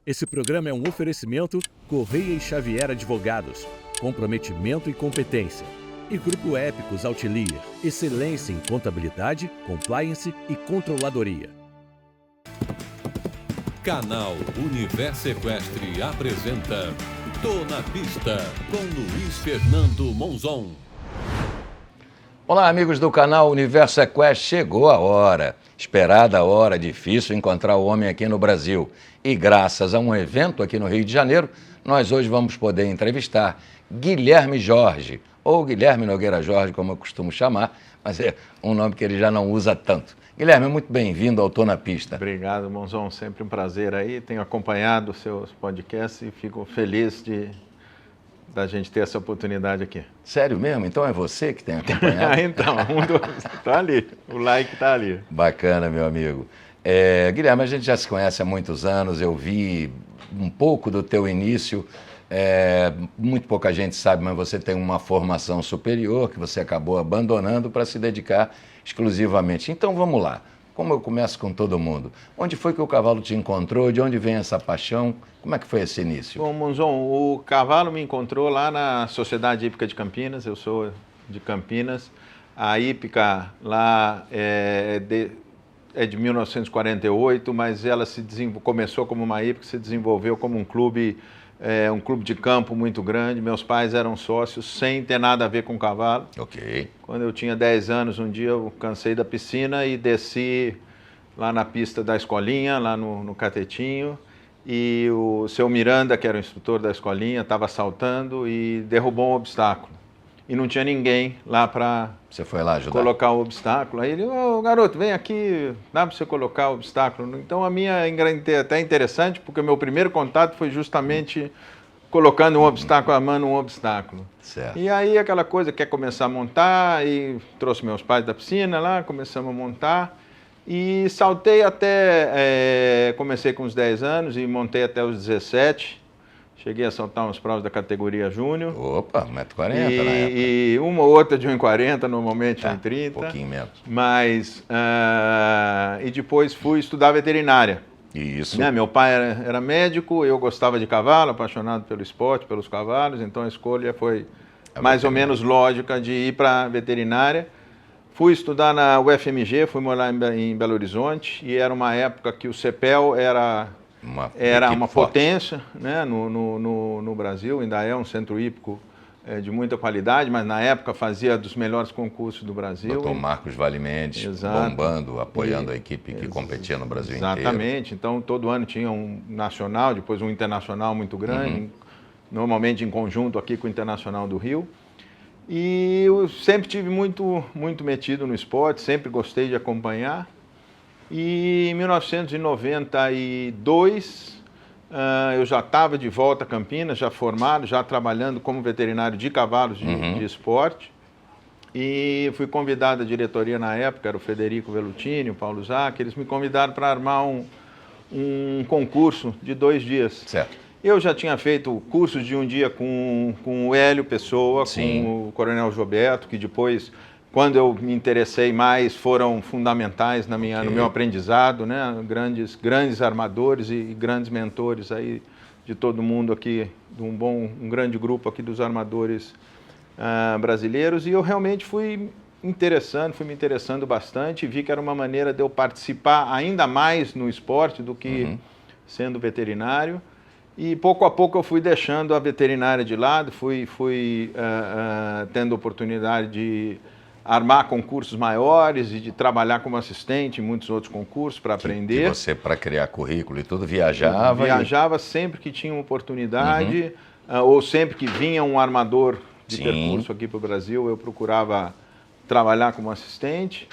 Esse programa é um oferecimento Correia e Xavier Advogados, comprometimento e competência. E Grupo Épicos Outlier, excelência em contabilidade, compliance e controladoria. Canal Universo Equestre apresenta Tô na Pista, com Luiz Fernando Monzon. Olá, amigos do canal Universo Equestre, chegou a hora, esperada a hora, difícil encontrar o homem aqui no Brasil. E graças a um evento aqui no Rio de Janeiro, nós hoje vamos poder entrevistar Guilherme Jorge, ou Guilherme Nogueira Jorge, como eu costumo chamar, mas é um nome que ele já não usa tanto. Guilherme, muito bem-vindo ao Tô na Pista. Obrigado, Monzon, sempre um prazer aí, tenho acompanhado os seus podcasts e fico feliz da gente ter essa oportunidade aqui. Sério mesmo? Então é você que tem acompanhado? Então, tá ali, o like tá ali. Bacana, meu amigo. Guilherme, a gente já se conhece há muitos anos, eu vi um pouco do teu início, muito pouca gente sabe, mas você tem uma formação superior que você acabou abandonando para se dedicar exclusivamente. Então vamos lá, como eu começo com todo mundo, onde foi que o cavalo te encontrou, de onde vem essa paixão, como é que foi esse início? Bom, Monzon, o cavalo me encontrou lá na Sociedade Hípica de Campinas, eu sou de Campinas, a hípica lá é de 1948, mas ela começou como uma hípica, se desenvolveu como um clube de campo muito grande. Meus pais eram sócios, sem ter nada a ver com cavalo. Ok. Quando eu tinha 10 anos, um dia eu cansei da piscina e desci lá na pista da escolinha, lá no catetinho, e o seu Miranda, que era o instrutor da escolinha, estava saltando e derrubou um obstáculo. E não tinha ninguém lá para colocar o obstáculo. Aí ele, garoto, vem aqui, dá para você colocar o obstáculo. Então a minha é até interessante, porque o meu primeiro contato foi justamente colocando um obstáculo, armando um obstáculo. Certo. E aí aquela coisa, quer começar a montar, e trouxe meus pais da piscina lá, começamos a montar. E saltei comecei com uns 10 anos e montei até os 17. Cheguei a saltar umas provas da categoria júnior. Opa, 1,40 m na época. E uma ou outra de 1,40 m, normalmente 1,30 m. Um pouquinho menos. Mas, e depois fui estudar veterinária. Isso. Meu pai era médico, eu gostava de cavalo, apaixonado pelo esporte, pelos cavalos, então a escolha foi mais ou menos lógica de ir para a veterinária. Fui estudar na UFMG, fui morar em Belo Horizonte, e era uma época que o CEPEL era uma potência, né, no Brasil, ainda é um centro hípico de muita qualidade, mas na época fazia dos melhores concursos do Brasil. Dr. Marcos Vale Mendes, exato, bombando, apoiando a equipe que competia no Brasil inteiro. Exatamente, então todo ano tinha um nacional, depois um internacional muito grande, normalmente em conjunto aqui com o Internacional do Rio. E eu sempre tive muito metido no esporte, sempre gostei de acompanhar. E em 1992, eu já estava de volta a Campinas, já formado, já trabalhando como veterinário de cavalos de esporte. E fui convidado à diretoria na época, era o Federico Velutini, o Paulo Zac, eles me convidaram para armar um concurso de 2 dias. Certo. Eu já tinha feito cursos de um dia com o Hélio Pessoa, sim, com o Coronel Gilberto, que depois, quando eu me interessei mais, foram fundamentais no meu aprendizado, né? Grandes armadores e grandes mentores aí de todo mundo aqui, de um grande grupo aqui dos armadores brasileiros. E eu realmente fui me interessando bastante, vi que era uma maneira de eu participar ainda mais no esporte do que sendo veterinário. E pouco a pouco eu fui deixando a veterinária de lado, fui tendo oportunidade de armar concursos maiores e de trabalhar como assistente em muitos outros concursos para aprender. E você, para criar currículo e tudo, viajava? Viajava sempre que tinha uma oportunidade, ou sempre que vinha um armador de percurso aqui para o Brasil, eu procurava trabalhar como assistente.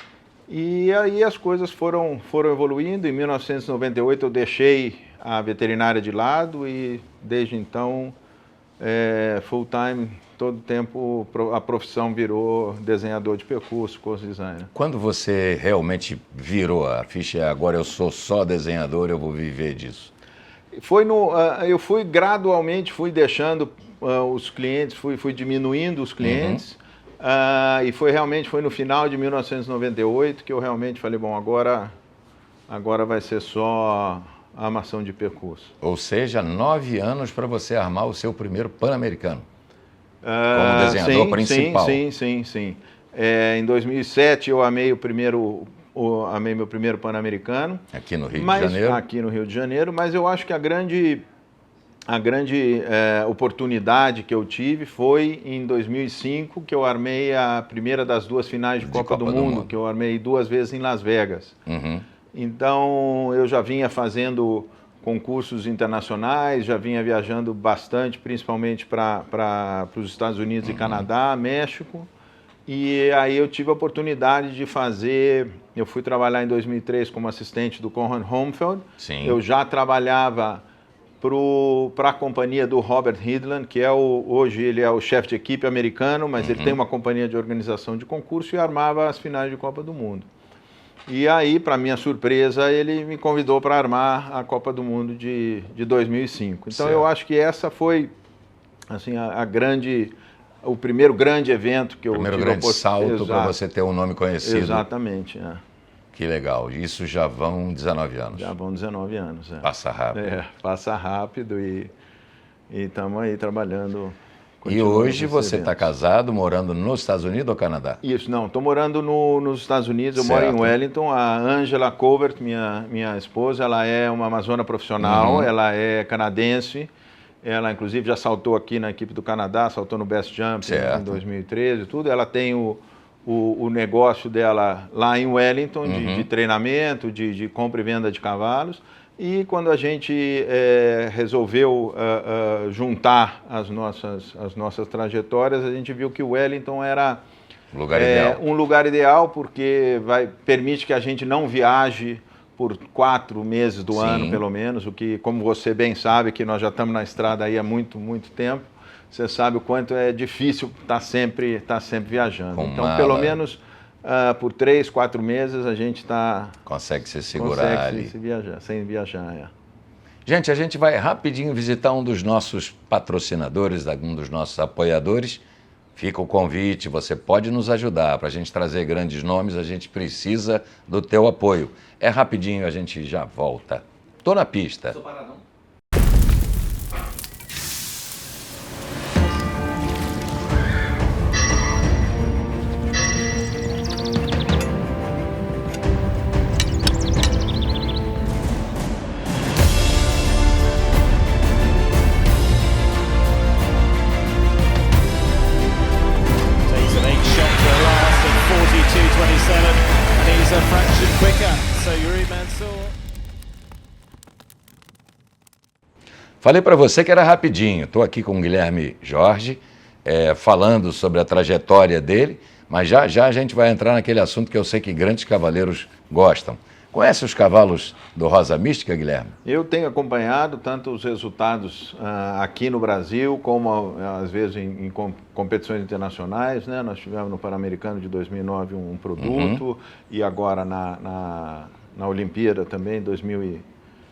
E aí as coisas foram evoluindo. Em 1998 eu deixei a veterinária de lado e desde então, full time, todo tempo a profissão virou desenhador de percurso, course designer. Quando você realmente virou a ficha, agora eu sou só desenhador, eu vou viver disso? Eu fui gradualmente, deixando os clientes, fui diminuindo os clientes. E foi no final de 1998 que eu realmente falei, bom, agora vai ser só a armação de percurso. Ou seja, 9 anos para você armar o seu primeiro Pan-Americano. Como desenhador principal. Sim. Em 2007 eu armei meu primeiro Pan-Americano. Aqui no Rio de Janeiro. Aqui no Rio de Janeiro, mas eu acho que a grande oportunidade que eu tive foi em 2005, que eu armei a primeira das 2 finais de Copa do Mundo, que eu armei 2 vezes em Las Vegas. Então, eu já vinha fazendo concursos internacionais, já vinha viajando bastante, principalmente para os Estados Unidos e Canadá, México. E aí eu tive a oportunidade de fazer... Eu fui trabalhar em 2003 como assistente do Conrad Homfeld. Sim. Eu já trabalhava para a companhia do Robert Hidland, que hoje ele é o chefe de equipe americano, mas ele tem uma companhia de organização de concurso e armava as finais de Copa do Mundo. E aí, para minha surpresa, ele me convidou para armar a Copa do Mundo de 2005. Então, eu acho que essa foi assim, o primeiro grande evento que eu tive. O primeiro grande salto para você ter um nome conhecido. Exatamente, Que legal. Isso já vão 19 anos. Já vão 19 anos. Passa rápido. Passa rápido e estamos aí trabalhando. E hoje você está casado, morando nos Estados Unidos ou Canadá? Isso, não. Estou morando nos Estados Unidos, eu moro em Wellington. A Angela Covert, minha esposa, ela é uma amazona profissional, ela é canadense. Ela, inclusive, já saltou aqui na equipe do Canadá, saltou no Best Jump em 2013 e tudo. Ela tem o negócio dela lá em Wellington, de treinamento, de compra e venda de cavalos. E quando a gente resolveu juntar as nossas trajetórias, a gente viu que o Wellington era um lugar ideal, porque permite que a gente não viaje por 4 meses do ano, pelo menos, o que, como você bem sabe, que nós já estamos na estrada aí há muito, muito tempo, você sabe o quanto é difícil estar sempre viajando. Então, pelo menos por 3, 4 meses a gente consegue se segurar ali. Sem viajar. Gente, a gente vai rapidinho visitar um dos nossos patrocinadores, um dos nossos apoiadores. Fica o convite, você pode nos ajudar. Para a gente trazer grandes nomes, a gente precisa do teu apoio. É rapidinho, a gente já volta. Tô na pista. Sou paradão. Falei para você que era rapidinho. Estou aqui com o Guilherme Jorge, falando sobre a trajetória dele, mas já a gente vai entrar naquele assunto que eu sei que grandes cavaleiros gostam. Conhece os cavalos do Rosa Mística, Guilherme? Eu tenho acompanhado tanto os resultados aqui no Brasil, como às vezes em competições internacionais, né? Nós tivemos no Pan-Americano de 2009 um produto, e agora na Olimpíada também,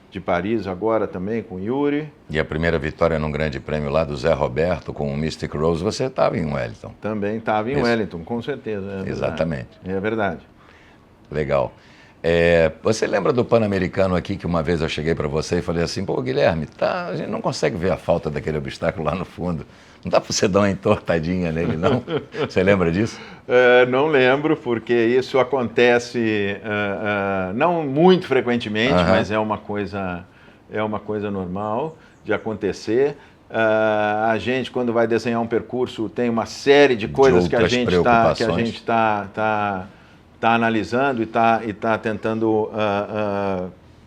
de Paris, agora também com o Yuri. E a primeira vitória num grande prêmio lá do Zé Roberto com o Mystic Rose, você estava em Wellington. Também estava em Wellington, com certeza. Exatamente. É verdade. Legal. Você lembra do Pan-Americano aqui, que uma vez eu cheguei para você e falei assim, pô, Guilherme, a gente não consegue ver a falta daquele obstáculo lá no fundo. Não dá para você dar uma entortadinha nele, não? Você lembra disso? Não lembro, porque isso acontece não muito frequentemente, mas é uma coisa normal de acontecer. A gente, quando vai desenhar um percurso, tem uma série de coisas que a gente está analisando e está tentando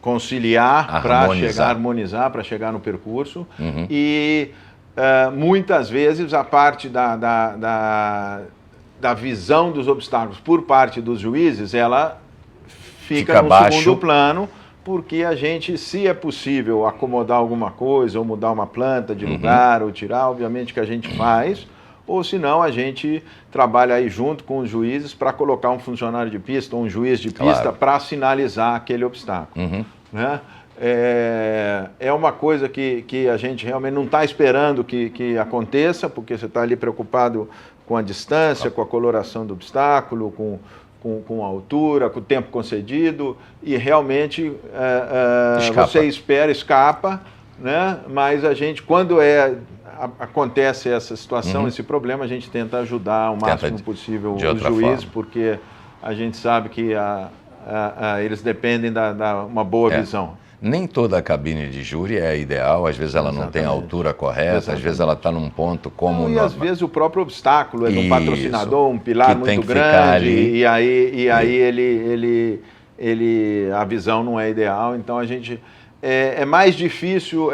conciliar para harmonizar, para chegar no percurso. E muitas vezes a parte da visão dos obstáculos por parte dos juízes, ela fica no segundo plano, porque a gente, se é possível acomodar alguma coisa, ou mudar uma planta de lugar, ou tirar, obviamente que a gente faz, ou senão a gente trabalha aí junto com os juízes para colocar um funcionário de pista, ou um juiz de pista, para sinalizar aquele obstáculo. Né? É uma coisa que a gente realmente não está esperando que aconteça, porque você está ali preocupado com a distância, com a coloração do obstáculo, com com a altura, com o tempo concedido, e realmente você escapa, né? Mas a gente, quando acontece essa situação, esse problema, a gente tenta ajudar o máximo possível os juízes, porque a gente sabe que eles dependem da uma boa visão. Nem toda a cabine de júri é ideal, às vezes ela não tem a altura correta, às vezes ela está num ponto como... E às vezes o próprio obstáculo é de um patrocinador, um pilar muito grande, e aí a visão não é ideal, então a gente... É mais difícil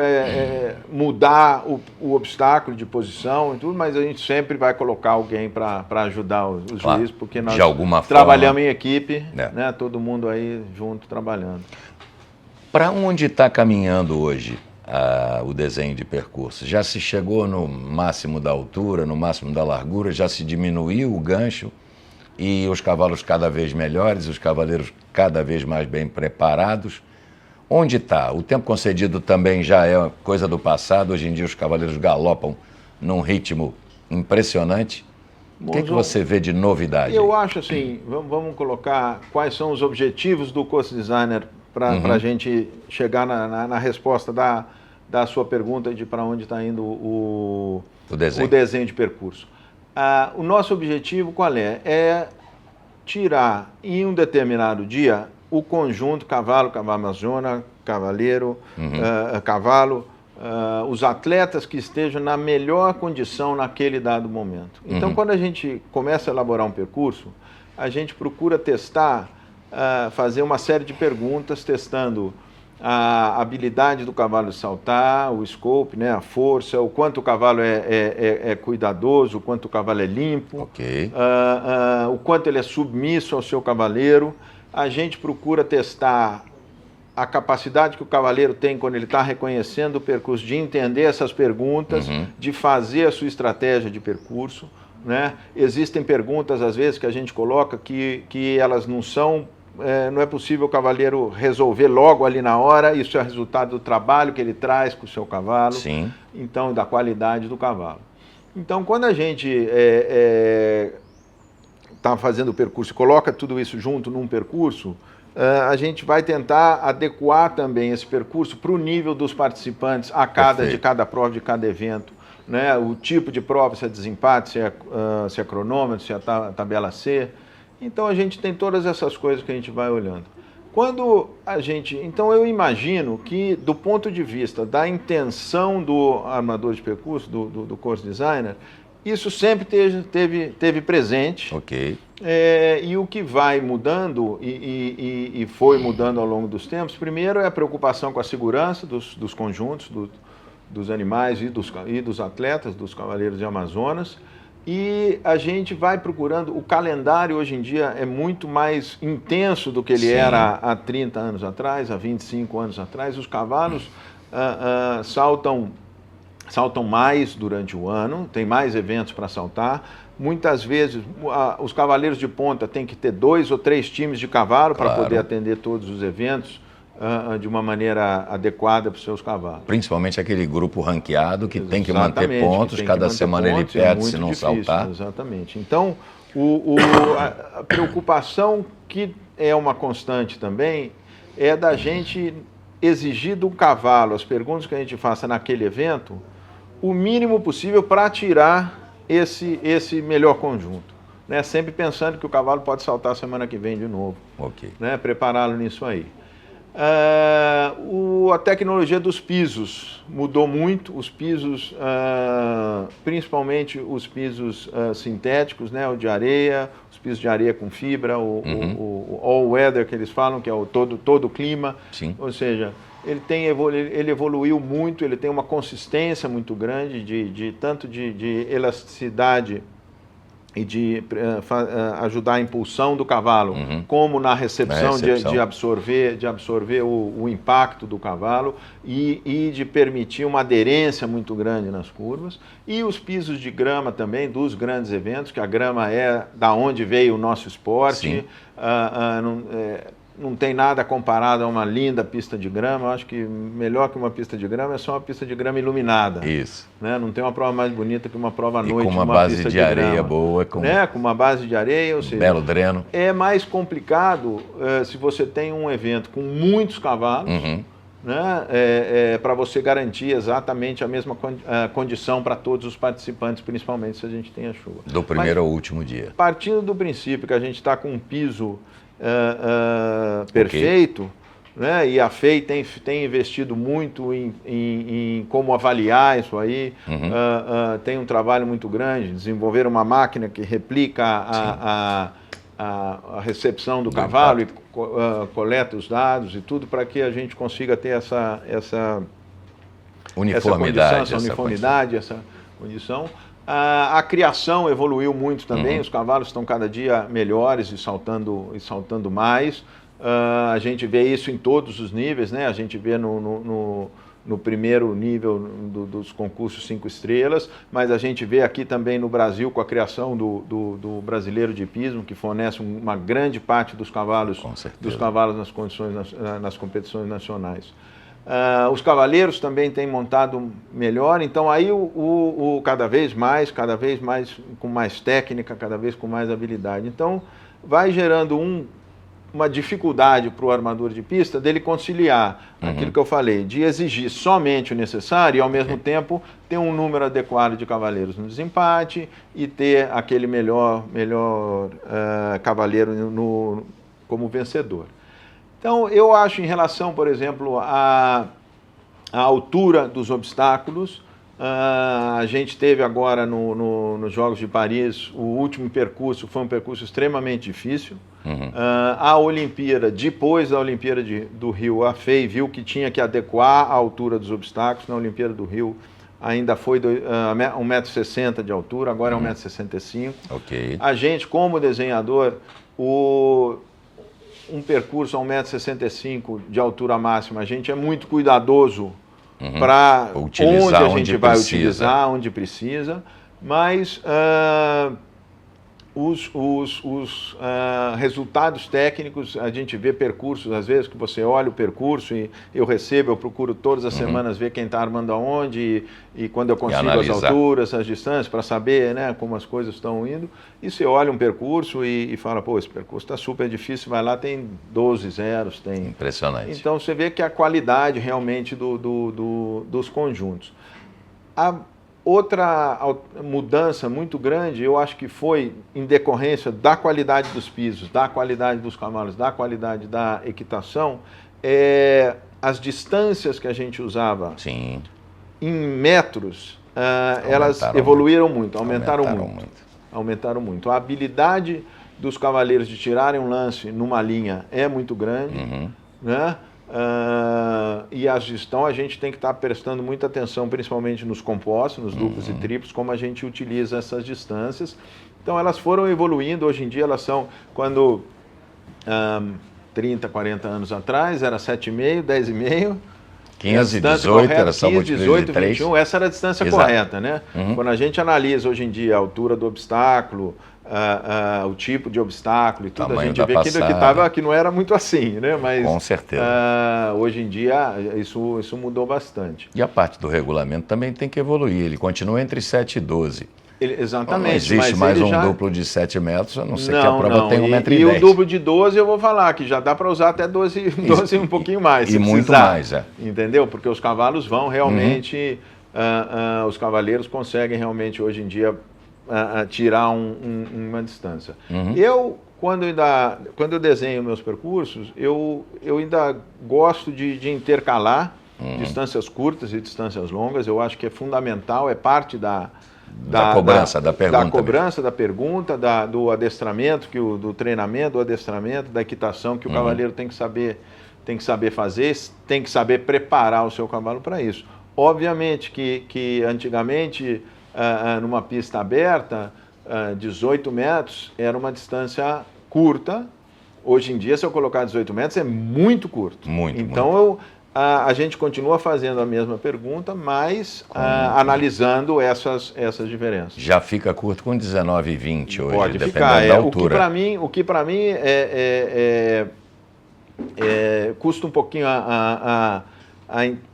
mudar o obstáculo de posição e tudo, mas a gente sempre vai colocar alguém para ajudar os juízes, porque nós trabalhamos em equipe, né, todo mundo aí junto trabalhando. Para onde está caminhando hoje o desenho de percurso? Já se chegou no máximo da altura, no máximo da largura, já se diminuiu o gancho e os cavalos cada vez melhores, os cavaleiros cada vez mais bem preparados? Onde está? O tempo concedido também já é coisa do passado, hoje em dia os cavaleiros galopam num ritmo impressionante. O que você vê de novidade? Eu acho assim, vamos colocar quais são os objetivos do course designer para a gente chegar na resposta da sua pergunta de para onde está indo o desenho de percurso. O nosso objetivo qual é? É tirar em um determinado dia o conjunto cavalo, amazona, cavaleiro, cavalo, os atletas que estejam na melhor condição naquele dado momento. Então, quando a gente começa a elaborar um percurso, a gente procura testar, fazer uma série de perguntas, testando a habilidade do cavalo de saltar, o scope, né, a força, o quanto o cavalo é cuidadoso, o quanto o cavalo é limpo, o quanto ele é submisso ao seu cavaleiro. A gente procura testar a capacidade que o cavaleiro tem quando ele está reconhecendo o percurso, de entender essas perguntas, de fazer a sua estratégia de percurso, né? Existem perguntas, às vezes, que a gente coloca que elas não são... não é possível o cavaleiro resolver logo ali na hora, isso é resultado do trabalho que ele traz com o seu cavalo, então da qualidade do cavalo. Então, quando a gente está fazendo o percurso e coloca tudo isso junto num percurso, a gente vai tentar adequar também esse percurso para o nível dos participantes de cada prova, de cada evento, né? O tipo de prova, se é desempate, se é cronômetro, se é tabela C. Então a gente tem todas essas coisas que a gente vai olhando. Então eu imagino que, do ponto de vista da intenção do armador de percurso, do course designer, isso sempre teve presente. E o que vai mudando e foi mudando ao longo dos tempos, primeiro é a preocupação com a segurança dos conjuntos, dos animais e dos atletas, dos cavaleiros de Amazonas. E a gente vai procurando, o calendário hoje em dia é muito mais intenso do que ele era há 30 anos atrás, há 25 anos atrás. Os cavalos saltam mais durante o ano, tem mais eventos para saltar. Muitas vezes os cavaleiros de ponta têm que ter 2 ou 3 times de cavalo para poder atender todos os eventos de uma maneira adequada para os seus cavalos. Principalmente aquele grupo ranqueado que tem que manter pontos, cada semana ele perde se não saltar. Exatamente. Então, a preocupação que é uma constante também é da gente exigir do cavalo, as perguntas que a gente faça naquele evento, o mínimo possível para tirar esse melhor conjunto, né? Sempre pensando que o cavalo pode saltar semana que vem de novo, né? Prepará-lo nisso aí. A tecnologia dos pisos mudou muito, os pisos, principalmente os pisos sintéticos, né? O de areia, os pisos de areia com fibra, o all-weather que eles falam, que é o todo o clima, ou seja, ele evoluiu muito, ele tem uma consistência muito grande, tanto de elasticidade e de ajudar a impulsão do cavalo, como na recepção. De absorver o impacto do cavalo e de permitir uma aderência muito grande nas curvas. E os pisos de grama também, dos grandes eventos, que a grama é da onde veio o nosso esporte. não tem nada comparado a uma linda pista de grama. Eu acho que melhor que uma pista de grama é só uma pista de grama iluminada. Isso. Né? Não tem uma prova mais bonita que uma prova à noite. Com uma base de areia boa. Né? Com uma base de areia, ou seja, belo dreno. É mais complicado se você tem um evento com muitos cavalos, né? Para você garantir exatamente a mesma condição para todos os participantes, principalmente se a gente tem a chuva. Do primeiro ao último dia. Partindo do princípio que a gente está com um piso perfeito, né? E a FEI tem investido muito em como avaliar isso aí, tem um trabalho muito grande, desenvolver uma máquina que replica a recepção do cavalo e coleta os dados e tudo para que a gente consiga ter essa uniformidade, essa condição. A criação evoluiu muito também, os cavalos estão cada dia melhores e saltando mais. A gente vê isso em todos os níveis, né? A gente vê no primeiro nível dos concursos 5 estrelas, mas a gente vê aqui também no Brasil com a criação do brasileiro de hipismo, que fornece uma grande parte dos cavalos nas competições nacionais. Os cavaleiros também têm montado melhor, então aí cada vez mais com mais técnica, cada vez com mais habilidade. Então vai gerando uma dificuldade para o armador de pista dele conciliar aquilo que eu falei, de exigir somente o necessário e ao mesmo tempo ter um número adequado de cavaleiros no desempate e ter aquele melhor cavaleiro como vencedor. Então, eu acho em relação, por exemplo, à altura dos obstáculos, a gente teve agora nos Jogos de Paris, o último percurso foi um percurso extremamente difícil. A Olimpíada, depois da Olimpíada do Rio, a FEI viu que tinha que adequar a altura dos obstáculos. Na Olimpíada do Rio ainda foi 1,60 m de altura, agora é 1,65 m. Okay. A gente, como desenhador, um percurso a 1,65 m de altura máxima, a gente é muito cuidadoso para onde a gente vai utilizar, onde precisa, mas os resultados técnicos, a gente vê percursos, às vezes que você olha o percurso e eu procuro todas as semanas ver quem está armando aonde e quando eu consigo as alturas, as distâncias, para saber, né, como as coisas estão indo. E você olha um percurso e fala, pô, esse percurso está super difícil, vai lá, tem 12 zeros. Tem... Impressionante. Então você vê que a qualidade realmente dos conjuntos. Outra mudança muito grande, eu acho que foi em decorrência da qualidade dos pisos, da qualidade dos cavalos, da qualidade da equitação, as distâncias que a gente usava em metros, elas evoluíram muito, aumentaram muito. A habilidade dos cavaleiros de tirarem um lance numa linha é muito grande, né? E a gestão a gente tem que estar prestando muita atenção, principalmente nos compostos, nos duplos e triplos, como a gente utiliza essas distâncias. Então elas foram evoluindo, hoje em dia elas são, quando 30, 40 anos atrás, era 7,5, 10,5. 15, 18, era só 18, 21, essa era a distância correta, né? Quando a gente analisa hoje em dia a altura do obstáculo, o tipo de obstáculo e tudo, tamanho a gente vê que não era muito assim, né? Mas, com certeza. Hoje em dia isso mudou bastante. E a parte do regulamento também tem que evoluir, ele continua entre 7 e 12. Exatamente. Não existe mais duplo de 7 metros, a não ser que a prova tenha 1,10 m. E o duplo de 12 eu vou falar, que já dá para usar até 12 um pouquinho mais. E muito mais, Entendeu? Porque os cavalos vão realmente, os cavaleiros conseguem realmente hoje em dia tirar uma distância. Quando eu desenho meus percursos, eu ainda gosto de intercalar distâncias curtas e distâncias longas. Eu acho que é fundamental, é parte da cobrança da pergunta. Da cobrança da pergunta, do adestramento, do treinamento, do adestramento, da equitação que o cavaleiro tem que saber fazer, tem que saber preparar o seu cavalo para isso. Obviamente que antigamente, numa pista aberta, 18 metros era uma distância curta. Hoje em dia, se eu colocar 18 metros, é muito curto. Então, a gente continua fazendo a mesma pergunta, mas analisando essas diferenças. Já fica curto com 19 e 20 hoje, pode dependendo ficar, da altura. O que para mim custa um pouquinho a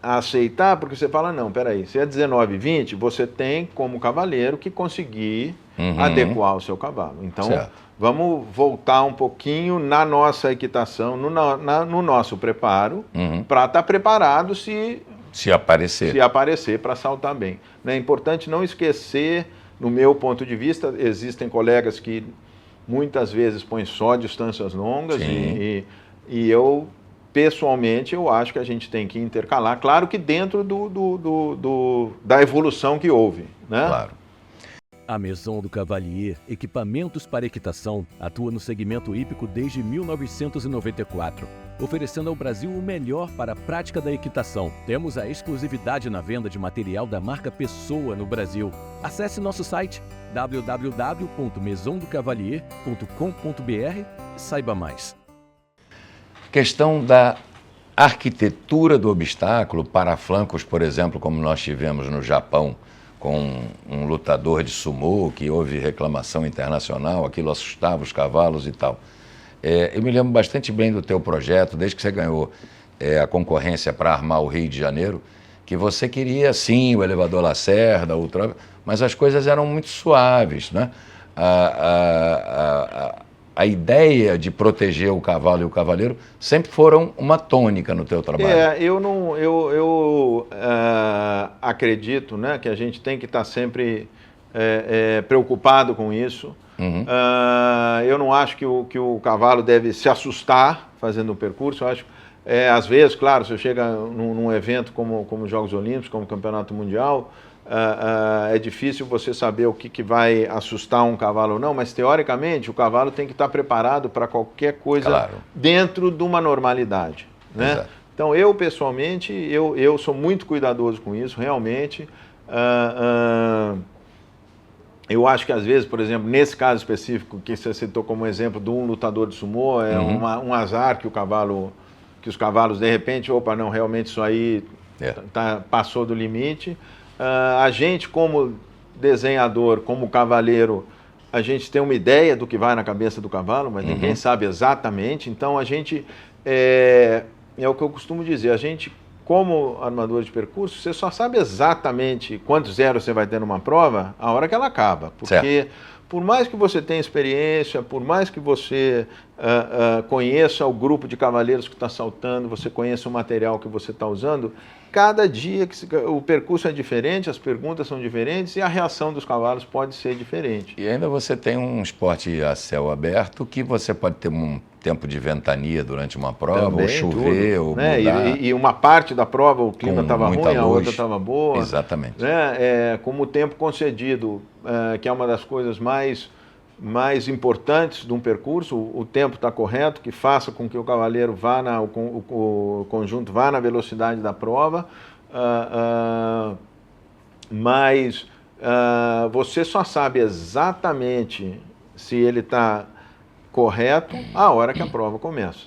aceitar, porque você fala, não, peraí, se é 19, 20, você tem como cavaleiro que conseguir adequar o seu cavalo. Então, Certo. vamos voltar um pouquinho na nossa equitação, no nosso preparo, para estar preparado se aparecer para saltar bem. É importante não esquecer, no meu ponto de vista, existem colegas que muitas vezes põem só distâncias longas e eu, pessoalmente, eu acho que a gente tem que intercalar, claro que dentro da evolução que houve, né? Claro. A Maison do Cavalier Equipamentos para Equitação atua no segmento hípico desde 1994, oferecendo ao Brasil o melhor para a prática da equitação. Temos a exclusividade na venda de material da marca Pessoa no Brasil. Acesse nosso site www.maisondocavalier.com.br e saiba mais. Questão da arquitetura do obstáculo, para flancos, por exemplo, como nós tivemos no Japão, com um lutador de sumô, que houve reclamação internacional, aquilo assustava os cavalos e tal. Eu me lembro bastante bem do teu projeto, desde que você ganhou a concorrência para armar o Rio de Janeiro, que você queria, sim, o elevador Lacerda, mas as coisas eram muito suaves, né? A ideia de proteger o cavalo e o cavaleiro sempre foram uma tônica no teu trabalho. Eu acredito, né, que a gente tem que estar sempre preocupado com isso. Eu não acho que o cavalo deve se assustar fazendo o percurso. Eu acho, às vezes, claro, você chega num evento como os Jogos Olímpicos, como o Campeonato Mundial, é difícil você saber o que vai assustar um cavalo ou não, mas teoricamente o cavalo tem que estar preparado para qualquer coisa dentro de uma normalidade, né? Exato. Então eu pessoalmente, eu sou muito cuidadoso com isso, realmente. Eu acho que às vezes, por exemplo, nesse caso específico que você citou como exemplo de um lutador de sumô, é um azar que os cavalos de repente, opa, não, realmente isso aí passou do limite. A gente, como desenhador, como cavaleiro, a gente tem uma ideia do que vai na cabeça do cavalo, mas ninguém sabe exatamente. Então, a gente, é o que eu costumo dizer, a gente, como armador de percurso, você só sabe exatamente quantos zeros você vai ter numa prova a hora que ela acaba. Porque, por mais que você tenha experiência, por mais que você conheça o grupo de cavaleiros que está saltando, você conheça o material que você está usando, cada dia o percurso é diferente, as perguntas são diferentes e a reação dos cavalos pode ser diferente. E ainda você tem um esporte a céu aberto que você pode ter um tempo de ventania durante uma prova, também, ou chover, tudo, ou né? mudar. E uma parte da prova o clima estava ruim, a outra estava boa. Exatamente. Né? Como o tempo concedido, que é uma das coisas mais importantes de um percurso, o tempo está correto, que faça com que o cavaleiro vá, o conjunto vá na velocidade da prova, mas você só sabe exatamente se ele está correto a hora que a prova começa.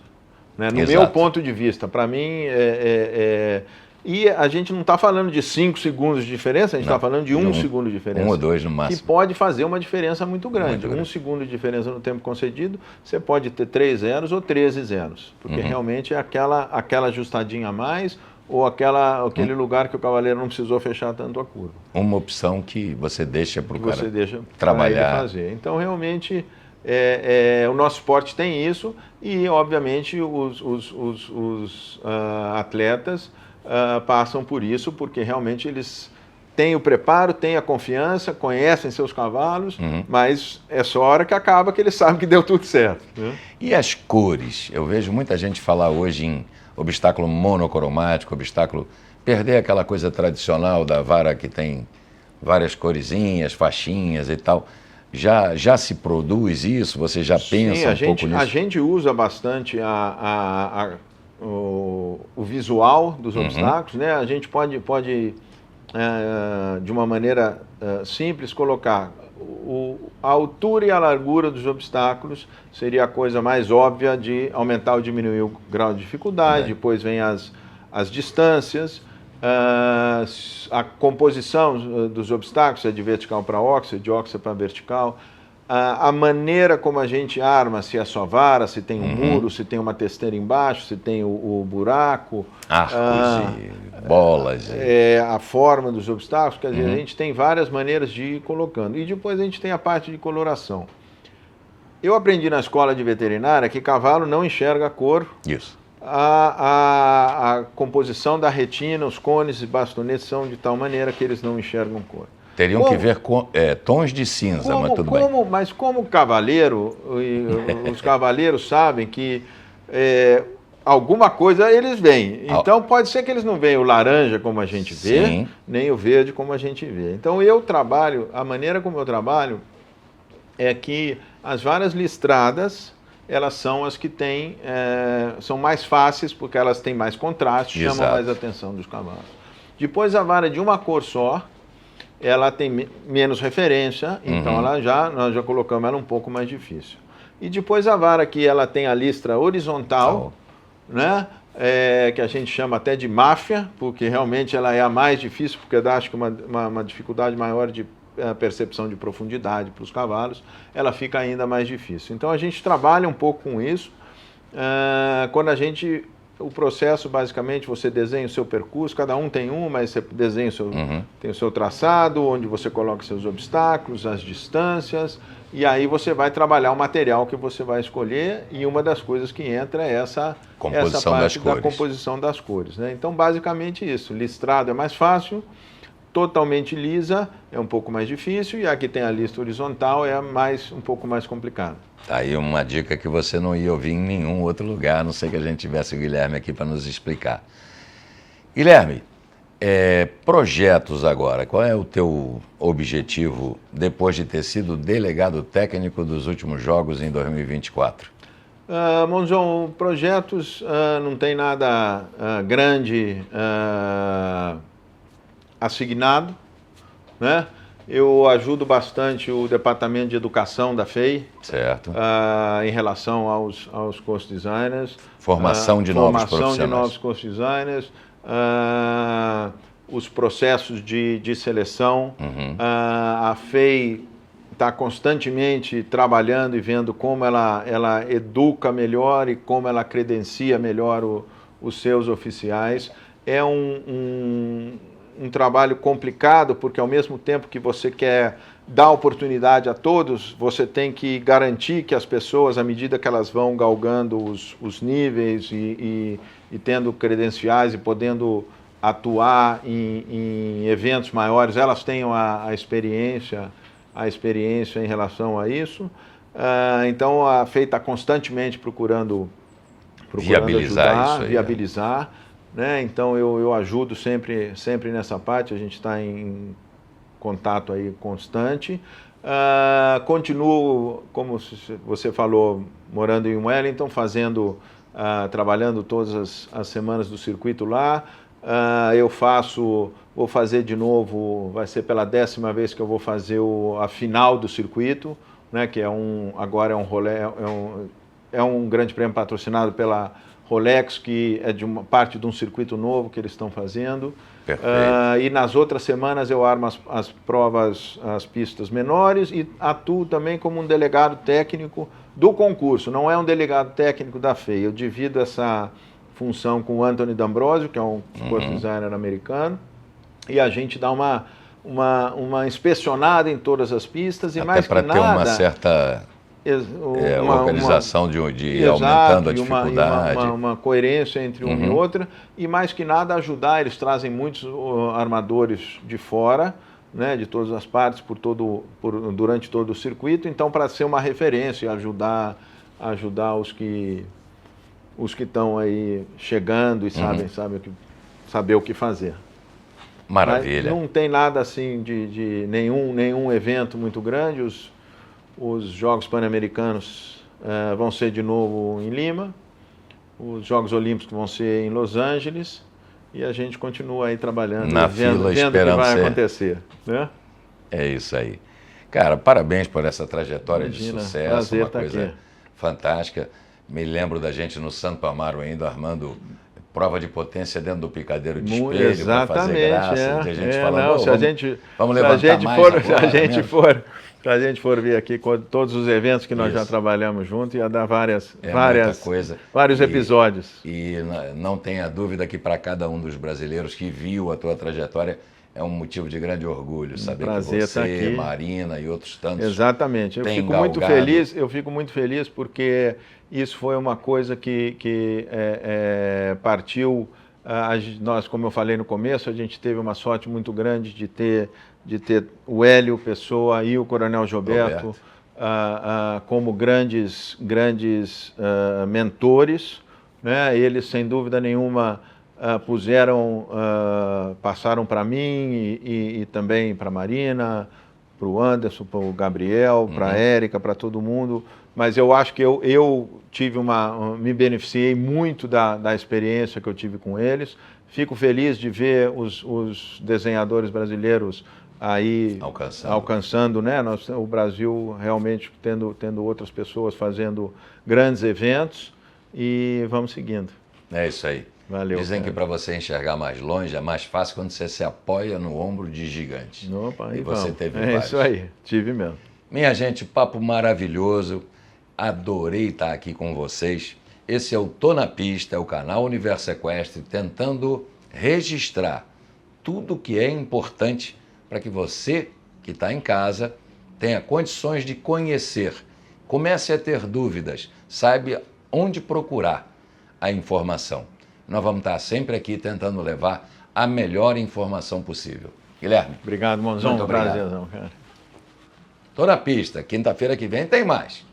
Né? No meu ponto de vista, para mim, e a gente não está falando de 5 segundos de diferença, a gente está falando de 1 segundo de diferença. 1 ou 2 no máximo. Que pode fazer uma diferença muito grande. 1 segundo de diferença no tempo concedido, você pode ter 3 zeros ou 13 zeros. Porque realmente é aquela ajustadinha a mais ou aquele lugar que o cavaleiro não precisou fechar tanto a curva. Uma opção que você deixa para o cara trabalhar. Ele fazer. Então, realmente, o nosso esporte tem isso e, obviamente, os atletas passam por isso, porque realmente eles têm o preparo, têm a confiança, conhecem seus cavalos, mas é só a hora que acaba que eles sabem que deu tudo certo. Né? E as cores? Eu vejo muita gente falar hoje em obstáculo monocromático, perder aquela coisa tradicional da vara que tem várias coresinhas, faixinhas e tal. Já se produz isso? Você já pensa pouco nisso? A gente usa bastante o visual dos obstáculos, né? A gente pode de uma maneira simples, colocar a altura e a largura dos obstáculos, seria a coisa mais óbvia de aumentar ou diminuir o grau de dificuldade. Depois vem as distâncias, a composição dos obstáculos, é de vertical para óxido, de óxido para vertical. a maneira como a gente arma, se é só vara, se tem um muro, se tem uma testeira embaixo, se tem o buraco. Arcos e bolas. A forma dos obstáculos, quer dizer, a gente tem várias maneiras de ir colocando. E depois a gente tem a parte de coloração. Eu aprendi na escola de veterinária que cavalo não enxerga a cor. Isso. A composição da retina, os cones e bastonetes são de tal maneira que eles não enxergam cor. Teriam que ver tons de cinza, mas tudo bem. Mas como cavaleiro, os cavaleiros sabem que alguma coisa eles veem. Então pode ser que eles não veem o laranja como a gente vê, Sim. nem o verde como a gente vê. Então a maneira como eu trabalho é que as varas listradas, elas são as que são mais fáceis porque elas têm mais contraste, Exato. chamam mais a atenção dos cavalos. Depois a vara de uma cor só, ela tem menos referência, então nós já colocamos ela um pouco mais difícil. E depois a vara que ela tem a listra horizontal, né? Que a gente chama até de máfia, porque realmente ela é a mais difícil, porque dá acho que uma dificuldade maior de percepção de profundidade para os cavalos, ela fica ainda mais difícil. Então a gente trabalha um pouco com isso. O processo, basicamente, você desenha o seu percurso, cada um tem mas você desenha tem o seu traçado, onde você coloca seus obstáculos, as distâncias, e aí você vai trabalhar o material que você vai escolher, e uma das coisas que entra é essa parte da composição das cores. Né? Então, basicamente isso. Listrado é mais fácil, totalmente lisa é um pouco mais difícil, e a que tem a lista horizontal é um pouco mais complicado. Tá aí uma dica que você não ia ouvir em nenhum outro lugar, a não ser que a gente tivesse o Guilherme aqui para nos explicar. Guilherme, projetos agora, qual é o teu objetivo depois de ter sido delegado técnico dos últimos jogos em 2024? Monzão, projetos não tem nada grande assignado, né? Eu ajudo bastante o departamento de educação da FEI, certo. Em relação aos coast designers. Formação de novos profissionais. Formação de novos coast designers, os processos de seleção. A FEI está constantemente trabalhando e vendo como ela educa melhor e como ela credencia melhor os seus oficiais. É um trabalho complicado, porque ao mesmo tempo que você quer dar oportunidade a todos, você tem que garantir que as pessoas, à medida que elas vão galgando os níveis e tendo credenciais e podendo atuar em eventos maiores, elas tenham a experiência em relação a isso. Então a FEI está constantemente procurando viabilizar viabilizar. Né? Então eu ajudo sempre nessa parte, a gente está em contato aí constante. Continuo, como você falou, morando em Wellington, trabalhando todas as semanas do circuito lá. Vou fazer de novo, vai ser pela 10ª vez que eu vou fazer a final do circuito, né? Que agora é um grande prêmio patrocinado pela Rolex, que é parte de um circuito novo que eles estão fazendo. E nas outras semanas eu armo as provas, as pistas menores, e atuo também como um delegado técnico do concurso. Não é um delegado técnico da FEI. Eu divido essa função com o Anthony D'Ambrosio, que é um coast designer americano, e a gente dá uma inspecionada em todas as pistas. E mais que nada, para ter uma certa organização de aumentando a dificuldade. Uma coerência entre uma e outra, e mais que nada ajudar. Eles trazem muitos armadores de fora, né, de todas as partes, durante todo o circuito, então para ser uma referência e ajudar os que estão aí chegando e saber o que fazer. Maravilha. Mas não tem nada assim de nenhum evento muito grande. Os Jogos Pan-Americanos vão ser de novo em Lima, os Jogos Olímpicos vão ser em Los Angeles, e a gente continua aí trabalhando, vendo o que vai acontecer. Né? É isso aí. Cara, parabéns por essa trajetória de sucesso, prazer uma coisa fantástica. Me lembro da gente no Santo Amaro ainda, armando prova de potência dentro do picadeiro de espelho, para fazer graça, tem gente falando, não, se a gente for ver aqui todos os eventos que nós já trabalhamos juntos, ia dar vários episódios. E não tenha dúvida que para cada um dos brasileiros que viu a tua trajetória, é um motivo de grande orgulho saber que você, Marina e outros tantos. Exatamente. Eu fico muito feliz porque isso foi uma coisa que partiu. Nós, como eu falei no começo, a gente teve uma sorte muito grande de ter o Hélio Pessoa e o Coronel Gilberto como grandes mentores, né? Eles, sem dúvida nenhuma, passaram para mim e também para a Marina, para o Anderson, para o Gabriel, para a Érica, para todo mundo. Mas eu acho que eu me beneficiei muito da experiência que eu tive com eles. Fico feliz de ver os desenhadores brasileiros aí alcançando, né? O Brasil realmente tendo outras pessoas fazendo grandes eventos, e vamos seguindo. É isso aí. Valeu. Dizem que para você enxergar mais longe é mais fácil quando você se apoia no ombro de gigantes. Opa, e você teve vários. Isso aí, tive mesmo. Minha gente, papo maravilhoso. Adorei estar aqui com vocês. Esse é o Tô na Pista, é o canal Universo Equestre, tentando registrar tudo que é importante para que você que está em casa tenha condições de conhecer. Comece a ter dúvidas, saiba onde procurar a informação. Nós vamos estar sempre aqui tentando levar a melhor informação possível. Guilherme. Obrigado, Monzão. Prazerzão, cara. Tô na Pista. Quinta-feira que vem tem mais.